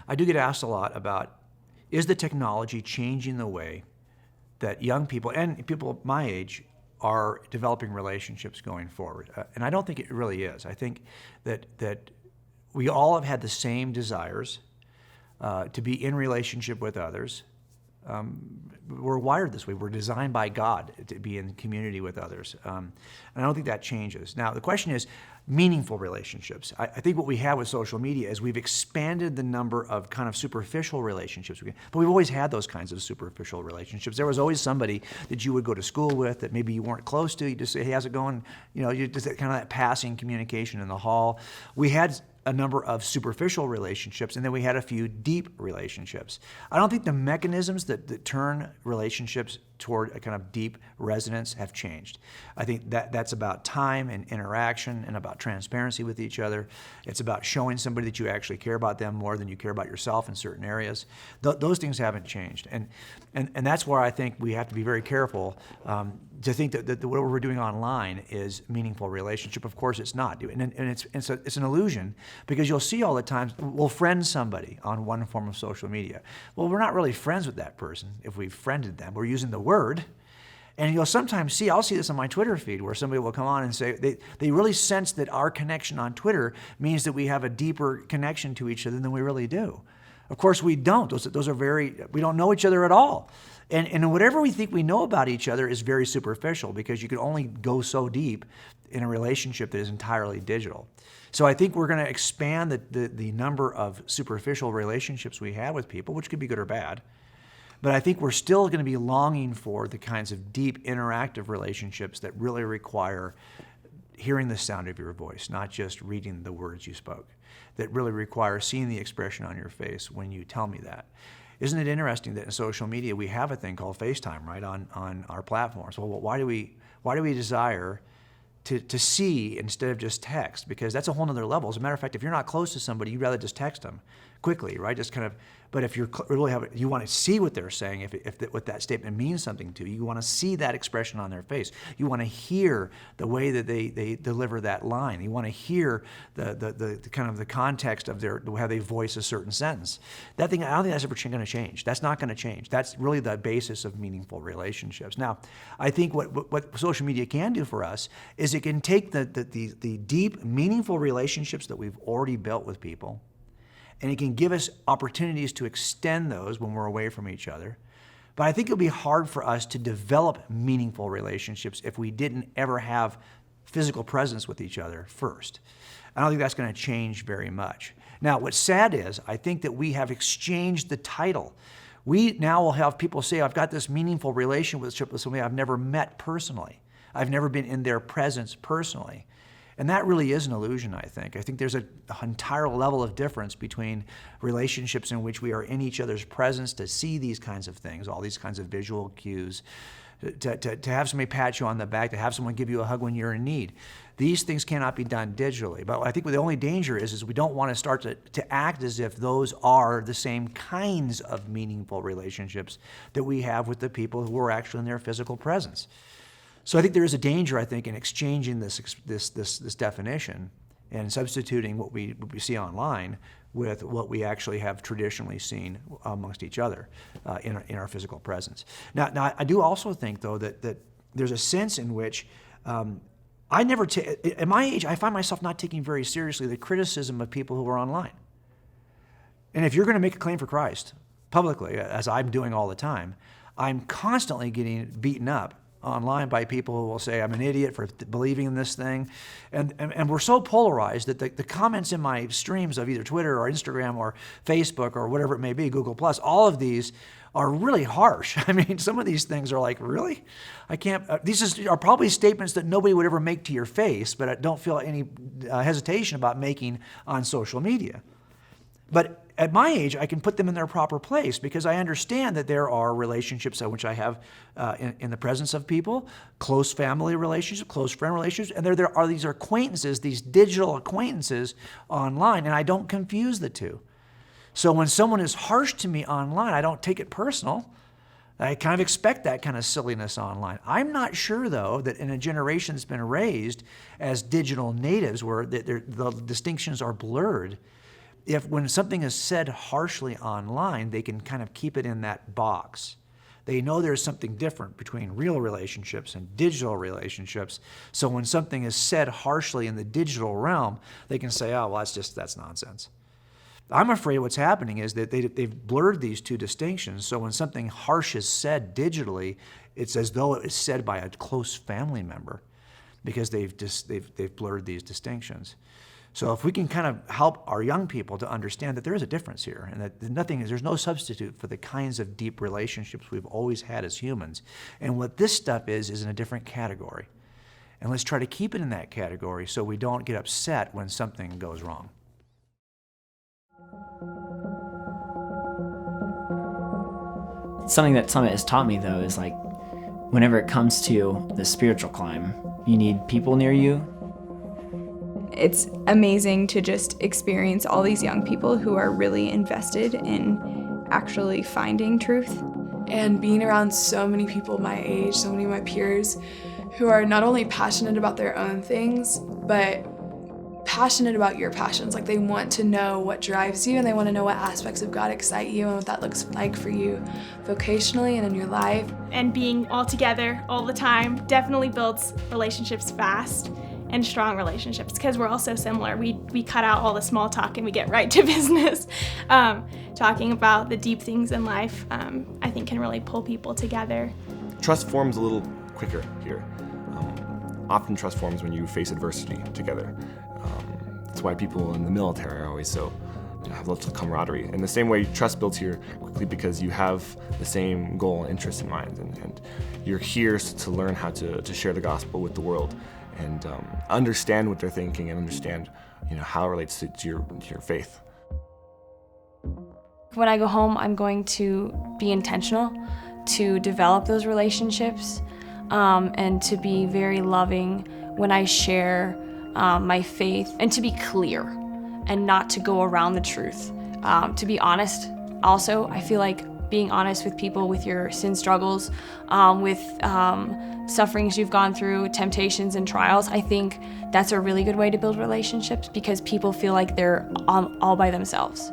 I do get asked a lot about, is the technology changing the way that young people and people my age are developing relationships going forward? And I don't think it really is. I think that we all have had the same desires to be in relationship with others. We're wired this way. We're designed by God to be in community with others. And I don't think that changes. Now, the question is meaningful relationships. I think what we have with social media is we've expanded the number of kind of superficial relationships. But we've always had those kinds of superficial relationships. There was always somebody that you would go to school with that maybe you weren't close to. You just say, hey, how's it going? You know, you just kind of that passing communication in the hall. We had a number of superficial relationships, and then we had a few deep relationships. I don't think the mechanisms that turn relationships toward a kind of deep resonance have changed. I think that's about time and interaction and about transparency with each other. It's about showing somebody that you actually care about them more than you care about yourself in certain areas. Those things haven't changed. And that's where I think we have to be very careful to think that what we're doing online is meaningful relationship. Of course it's not. And it's an illusion, because you'll see all the time, we'll friend somebody on one form of social media. Well, we're not really friends with that person if we've friended them. We're using the word. And you'll sometimes see, I'll see this on my Twitter feed, where somebody will come on and say, they really sense that our connection on Twitter means that we have a deeper connection to each other than we really do. Of course we don't. Those are we don't know each other at all. And whatever we think we know about each other is very superficial, because you can only go so deep in a relationship that is entirely digital. So I think we're going to expand the number of superficial relationships we have with people, which could be good or bad. But I think we're still going to be longing for the kinds of deep interactive relationships that really require hearing the sound of your voice, not just reading the words you spoke, that really require seeing the expression on your face when you tell me that. Isn't it interesting that in social media we have a thing called FaceTime, right, on our platforms? Well, why do we desire to see instead of just text? Because that's a whole nother level. As a matter of fact, if you're not close to somebody, you'd rather just text them quickly, right? Just kind of. But if you're really you want to see what they're saying, if what that statement means something to you, you want to see that expression on their face. You want to hear the way that they deliver that line. You want to hear the kind of the context of how they voice a certain sentence. That thing, I don't think that's ever going to change. That's not going to change. That's really the basis of meaningful relationships. Now, I think what social media can do for us is it can take the deep, meaningful relationships that we've already built with people, and it can give us opportunities to extend those when we're away from each other. But I think it'll be hard for us to develop meaningful relationships if we didn't ever have physical presence with each other first. I don't think that's going to change very much. Now, what's sad is I think that we have exchanged the title. We now will have people say, I've got this meaningful relationship with somebody I've never met personally. I've never been in their presence personally. And that really is an illusion, I think. I think there's an entire level of difference between relationships in which we are in each other's presence to see these kinds of things, all these kinds of visual cues, to have somebody pat you on the back, to have someone give you a hug when you're in need. These things cannot be done digitally. But I think the only danger is we don't want to start to act as if those are the same kinds of meaningful relationships that we have with the people who are actually in their physical presence. So I think there is a danger, I think, in exchanging this definition and substituting what we see online with what we actually have traditionally seen amongst each other in our physical presence. Now, I do also think, though, that there's a sense in which at my age, I find myself not taking very seriously the criticism of people who are online. And if you're going to make a claim for Christ publicly, as I'm doing all the time, I'm constantly getting beaten up online by people who will say I'm an idiot for believing in this thing. And we're so polarized that the comments in my streams of either Twitter or Instagram or Facebook or whatever it may be, Google+, all of these are really harsh. I mean, some of these things are like, really? I can't, these are probably statements that nobody would ever make to your face, but I don't feel any hesitation about making on social media. But at my age, I can put them in their proper place because I understand that there are relationships in which I have in the presence of people, close family relationships, close friend relationships, and there are these acquaintances, these digital acquaintances online, and I don't confuse the two. So when someone is harsh to me online, I don't take it personal. I kind of expect that kind of silliness online. I'm not sure, though, that in a generation that's been raised as digital natives where the distinctions are blurred, if when something is said harshly online, they can kind of keep it in that box. They know there's something different between real relationships and digital relationships. So when something is said harshly in the digital realm, they can say, oh, well, that's nonsense. I'm afraid what's happening is that they've blurred these two distinctions. So when something harsh is said digitally, it's as though it was said by a close family member, because they've blurred these distinctions. So if we can kind of help our young people to understand that there is a difference here, and that there's no substitute for the kinds of deep relationships we've always had as humans. And what this stuff is in a different category. And let's try to keep it in that category so we don't get upset when something goes wrong. Something that Summit has taught me, though, is like, whenever it comes to the spiritual climb, you need people near you. It's amazing to just experience all these young people who are really invested in actually finding truth. And being around so many people my age, so many of my peers, who are not only passionate about their own things, but passionate about your passions. Like, they want to know what drives you, and they want to know what aspects of God excite you and what that looks like for you vocationally and in your life. And being all together all the time definitely builds relationships fast and strong relationships, because we're all so similar. We cut out all the small talk and we get right to business. Talking about the deep things in life, I think, can really pull people together. Trust forms a little quicker here. Often trust forms when you face adversity together. That's why people in the military are always so, have lots of camaraderie. In the same way, trust builds here quickly because you have the same goal and interest in mind, and you're here to learn how to share the gospel with the world, and understand what they're thinking, and understand, how it relates to your faith. When I go home, I'm going to be intentional to develop those relationships, and to be very loving when I share my faith, and to be clear and not to go around the truth. To be honest, also, I feel like being honest with people with your sin struggles, with sufferings you've gone through, temptations and trials, I think that's a really good way to build relationships, because people feel like they're all by themselves.